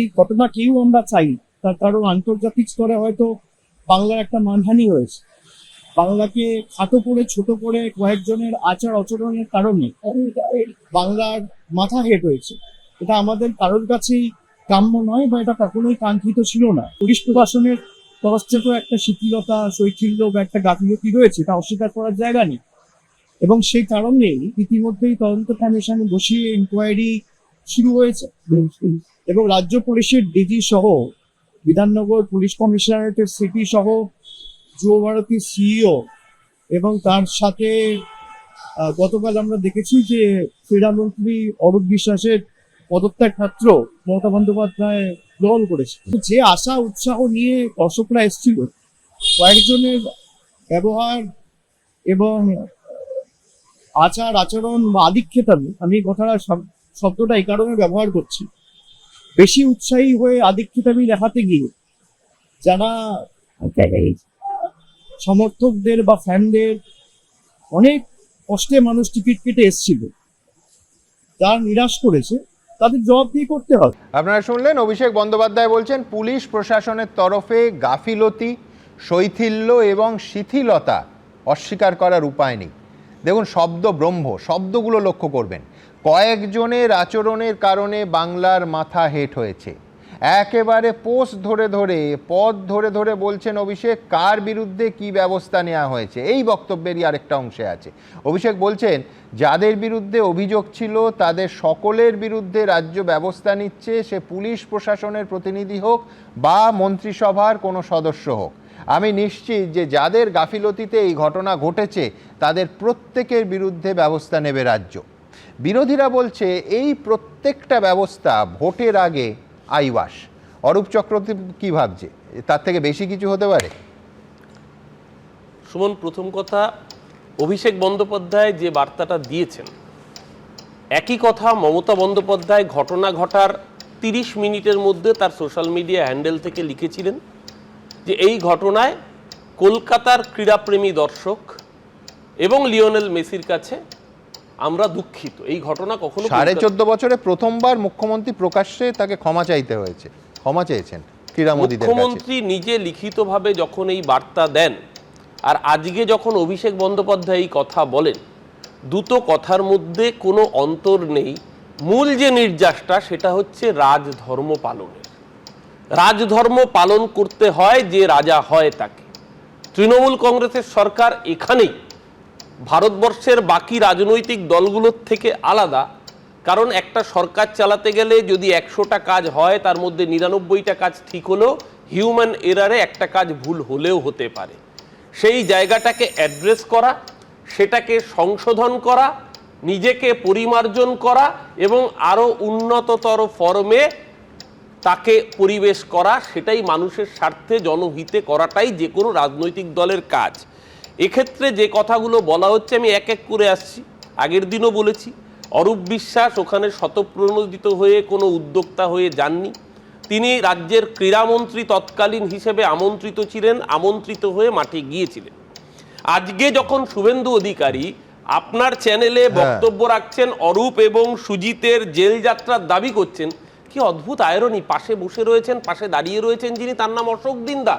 এই ঘটনা কেউ আমরা চাই, তার কারণ আন্তর্জাতিক স্তরে হয়তো বাংলার একটা মানহানি হয়েছে। বাংলাকে খাটো করে ছোট করে কয়েকজনের আচার আচরণের কারণে বাংলার মাথা হেট হয়েছে। এটা আমাদের কারোর কাছেই কাম্য নয়, বা এটা কখনোই কাঙ্ক্ষিত ছিল না। পুলিশ প্রশাসনের তরফ থেকেও একটা শিথিলতা, শৈথিল্য বা একটা গাফিলতি রয়েছে, এটা অস্বীকার করার জায়গা নেই। এবং সেই কারণেই ইতিমধ্যেই তদন্ত কমিশন বসিয়ে ইনকোয়ারি শুরু হয়েছে, এবং রাজ্য পুলিশের ডিজি সহ বিধাননগর পুলিশ কমিশনারেটের সিপি সহ যুব ভারতীর সিইও, এবং তার সাথে গতকাল আমরা দেখেছি যে ক্রীড়ামন্ত্রী অরূপ বিশ্বাসের পদত্যাগ পত্র মমতা বন্দ্যোপাধ্যায় গ্রহণ করেছে। যে আশা উৎসাহ নিয়ে দর্শকরা এসেছিল, কয়েকজনের ব্যবহার এবং আচার আচরণ বা আধিক্যতামি, আমি কথাটা শব্দটা এই কারণে ব্যবহার করছি, বেশি উৎসাহী হয়ে আধিক্যতামি দেখাতে গিয়ে যারা সমর্থকদের বা ফ্যানদের অনেক কষ্টে মানুষ টিকিট কেটে এসেছিল, যারা নিরাশ করেছে, তাদের জবাবদিহি করতে হবে। আপনারা শুনলেন অভিষেক বন্দ্যোপাধ্যায় বলছেন পুলিশ প্রশাসনের তরফে গাফিলতি, শৈথিল্য এবং শিথিলতা অস্বীকার করার উপায় নেই। দেখুন, শব্দ ব্রহ্ম, শব্দগুলো লক্ষ্য করবেন। কয়েকজনের আচরণের কারণে বাংলার মাথা হেট হয়েছে। একেবারে পোস্ট ধরে ধরে, পদ ধরে ধরে বলছেন অভিষেক কার বিরুদ্ধে কি ব্যবস্থা নেওয়া হয়েছে। এই বক্তব্যেরই আরেকটা অংশে আছে। অভিষেক বলছেন যাদের বিরুদ্ধে অভিযোগ ছিল তাদের সকলের বিরুদ্ধে রাজ্য ব্যবস্থা নিচ্ছে, সে পুলিশ প্রশাসনের প্রতিনিধি হোক বা মন্ত্রিসভার কোনো সদস্য হোক। আমি নিশ্চিত যে যাদের গাফিলতিতে এই ঘটনা ঘটেছে তাদের প্রত্যেকের বিরুদ্ধে ব্যবস্থা নেবে রাজ্য। বিরোধীরা বলছে এই প্রত্যেকটা ব্যবস্থা ভোটের আগে আইওয়াস। অরূপ চক্রবর্তী কি ভাবছে, তার থেকে বেশি কিছু হতে পারে? সুমন, প্রথম কথা, অভিষেক বন্দ্যোপাধ্যায় যে বার্তাটা দিয়েছেন, একই কথা মমতা বন্দ্যোপাধ্যায় ঘটনা ঘটার 30 মিনিটের মধ্যে তার সোশ্যাল মিডিয়া হ্যান্ডেল থেকে লিখেছিলেন যে এই ঘটনায় কলকাতার ক্রীড়াপ্রেমী দর্শক এবং লিওনেল মেসির কাছে আমরা দুঃখিত। এই ঘটনা কখনো 14.5 বছরে প্রথমবার মুখ্যমন্ত্রী প্রকাশ্যে তাকে ক্ষমা চাইতে হয়েছে, ক্ষমা চেয়েছেন ক্রীড়ামোদীদের কাছে। মুখ্যমন্ত্রী নিজে লিখিতভাবে যখন এই বার্তা দেন, আর আজকে যখন অভিষেক বন্দ্যোপাধ্যায় এই কথা বলেন, দুটো কথার মধ্যে কোনো অন্তর নেই। মূল যে নির্যাসটা সেটা হচ্ছে রাজধর্ম পালনের। রাজধর্ম পালন করতে হয় যে রাজা হয় তাকে। তৃণমূল কংগ্রেসের সরকার এখানেই ভারতবর্ষের বাকি রাজনৈতিক দলগুলোর থেকে আলাদা, কারণ একটা সরকার চালাতে গেলে যদি 100টা কাজ হয় তার মধ্যে 99টা কাজ ঠিক হলেও হিউম্যান এরারে একটা কাজ ভুল হলেও হতে পারে। সেই জায়গাটাকে অ্যাড্রেস করা, সেটাকে সংশোধন করা, নিজেকে পরিমার্জন করা এবং আরও উন্নততর ফর্মে তাকে পরিবেশ করা, সেটাই মানুষের স্বার্থে জনহিতে করাটাই যে কোনো রাজনৈতিক দলের কাজ। এক্ষেত্রে যে কথাগুলো বলা হচ্ছে আমি এক এক করে আসছি। আগের দিনও বলেছি, অরূপ বিশ্বাস ওখানে স্বতঃপ্রণোদিত হয়ে কোনো উদ্যোক্তা হয়ে যাননি। তিনি রাজ্যের ক্রীড়ামন্ত্রী তৎকালীন হিসেবে আমন্ত্রিত ছিলেন, আমন্ত্রিত হয়ে মাঠে গিয়েছিলেন। আজকে যখন শুভেন্দু অধিকারী আপনার চ্যানেলে বক্তব্য রাখছেন, অরূপ এবং সুজিতের জেল যাত্রার দাবি করছেন, কি অদ্ভুত আয়রনি, পাশে বসে রয়েছেন, পাশে দাঁড়িয়ে রয়েছেন যিনি, তার নাম অশোক দিন্দা।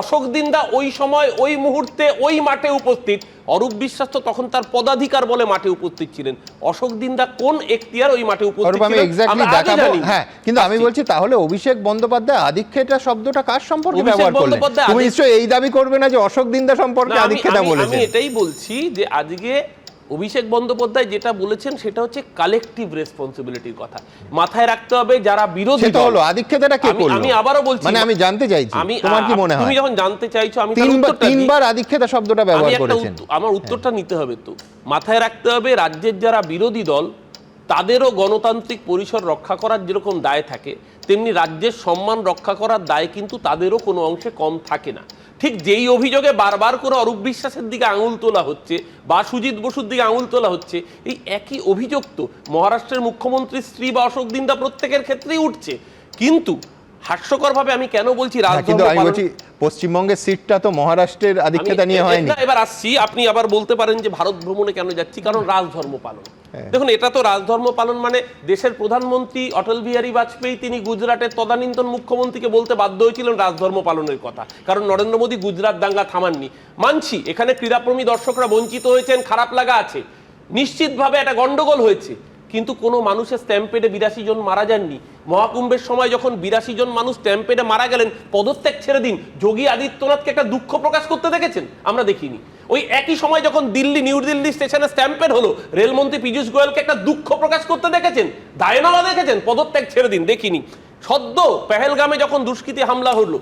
অশোক দিন্দা ওই সময় ওই মুহূর্তে ওই মাঠে উপস্থিত। অরূপ বিশ্বাস তো তখন তার পদাধিকার বলে মাঠে উপস্থিত ছিলেন। অশোক দিন্দা কোন এখতিয়ার ওই মাঠে উপস্থিত ছিলেন আমরা আগে জানি। হ্যাঁ, কিন্তু আমি বলছি তাহলে অভিষেক বন্দ্যোপাধ্যায় আধিক্যতা শব্দটা কার সম্পর্কে ব্যবহার করলেন? তুমি নিশ্চয়ই এই দাবি করবে না যে অশোক দিন্দা সম্পর্কে আধিক্যতা বলেছেন। আমি এটাই বলছি যে আজকে অভিষেক বন্দ্যোপাধ্যায় যেটা বলেছেন সেটা হচ্ছে কালেকটিভ রেসপন্সিবিলিটির কথা মাথায় রাখতে হবে। যারা বিরোধী সেটা হলো আধিক্যতাটা কে করলো? আমি আবারও বলছি, মানে আমি জানতে চাইছি তোমার কি মনে হয়? তুমি যখন জানতে চাইছো, আমি তিনবার আধিক্যতা শব্দটা ব্যবহার করেছেন। আমার উত্তরটা নিতে হবে। তো মাথায় রাখতে হবে রাজ্যের যারা বিরোধী দল তাদেরও গণতান্ত্রিক পরিসর রক্ষা করার যেরকম দায় থাকে, তেমনি রাজ্যের সম্মান রক্ষা করার দায় কিন্তু তাদেরও কোনো অংশে কম থাকে না। ঠিক যেই অভিযোগে বারবার করে অরূপ বিশ্বাসের দিকে আঙুল তোলা হচ্ছে বা সুজিত বসুর দিকে আঙুল তোলা হচ্ছে, এই একই অভিযোগ তো মহারাষ্ট্রের মুখ্যমন্ত্রীর স্ত্রী বা অশোক দিন্দা প্রত্যেকের ক্ষেত্রেই উঠছে। কিন্তু হাস্যকরভাবে আমি কেন বলছি পশ্চিমবঙ্গের সিটটা তো মহারাষ্ট্রের আধিক্যতা নিয়ে হয়নি। এবার আসছি, আপনি আবার বলতে পারেন যে ভারত ভ্রমণে কেন যাচ্ছি, কারণ রাজধর্ম পালন। দেখুন, এটা তো রাজধর্ম পালন মানে দেশের প্রধানমন্ত্রী অটল বিহারী বাজপেয়ী তিনি গুজরাটের তদানীন্তন মুখ্যমন্ত্রীকে বলতে বাধ্য হয়েছিলেন রাজধর্ম পালনের কথা, কারণ নরেন্দ্র মোদী গুজরাট দাঙ্গা থামাননি। মানছি এখানে ক্রীড়াপ্রেমী দর্শকরা বঞ্চিত হয়েছেন, খারাপ লাগা আছে, নিশ্চিতভাবে একটা গন্ডগোল হয়েছে, কিন্তু কোনো মানুষের স্ট্যাম্পেডে 82 জন মারা যাননি। মহাকুম্ভের সময় যখন 82 জন মানুষ স্ট্যাম্পেডে মারা গেলেন, পদত্যাগ ছেড়ে দিন, যোগী আদিত্যনাথকে একটা দুঃখ প্রকাশ করতে দেখেছেন? আমরা দেখিনি। ওই একই সময় যখন নিউ দিল্লি স্টেশনে স্ট্যাম্পেড হলো, রেলমন্ত্রী পীযূষ গোয়েলকে একটা দুঃখ প্রকাশ করতে দেখেছেন? দায়নামা দেখেছেন? পদত্যাগ ছেড়ে দিন, দেখিনি। সদ্য পেহেলগামে যখন দুষ্কৃতী হামলা হলো,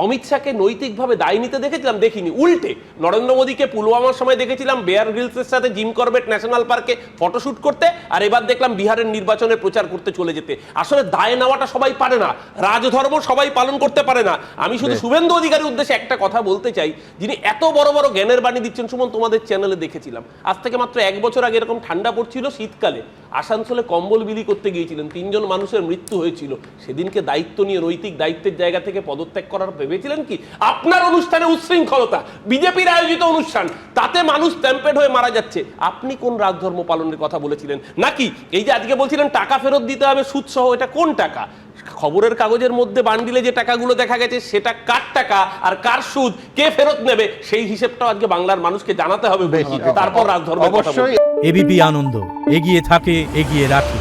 অমিত শাহকে নৈতিকভাবে দায় নিতে দেখেছিলাম? দেখিনি। উল্টে নরেন্দ্র মোদীকে পুলওয়ামার সময় দেখেছিলাম বেয়ার গ্রিলসের সাথে জিম করবেট ন্যাশনাল পার্কে ফটোশুট করতে, আর এবার দেখলাম বিহারের নির্বাচনের প্রচার করতে চলে যেতে। আসলে দায় নেওয়াটা সবাই পারে না, রাজধর্ম সবাই পালন করতে পারে না। আমি শুধু শুভেন্দু অধিকারীর উদ্দেশ্যে একটা কথা বলতে চাই, যিনি এত বড় বড় জ্ঞানের বাণী দিচ্ছেন। সুমন, তোমাদের চ্যানেলে দেখেছিলাম আজ থেকে মাত্র 1 বছর আগে এরকম ঠান্ডা পড়ছিল শীতকালে, আসানসোলে কম্বল বিলি করতে গিয়েছিলেন, 3 জন মানুষের মৃত্যু হয়েছিল। সেদিনকে দায়িত্ব নিয়ে নৈতিক দায়িত্বের জায়গা থেকে পদত্যাগ করার ভেবেছিলেন কি? আপনার অনুষ্ঠানে উচ্ছৃঙ্খলতা, বিজেপির আয়োজিত অনুষ্ঠান, তাতে মানুষ স্ট্যাম্পেড হয়ে মারা যাচ্ছে, আপনি কোন রাজধর্ম পালনের কথা বলেছিলেন? নাকি এই যে আজকে বলছিলেন টাকা ফেরত দিতে হবে সুদ সহ, এটা কোন টাকা? খবরের কাগজের মধ্যে বান্ডিলে যে টাকাগুলো দেখা গেছে সেটা কার টাকা আর কার সুদ, কে ফেরত নেবে, সেই হিসেবটাও আজকে বাংলার মানুষকে জানাতে হবে, তারপর রাজধর্মের কথা বলবো। অবশ্যই। এবিপি আনন্দ, এগিয়ে থাকে, এগিয়ে রাখে।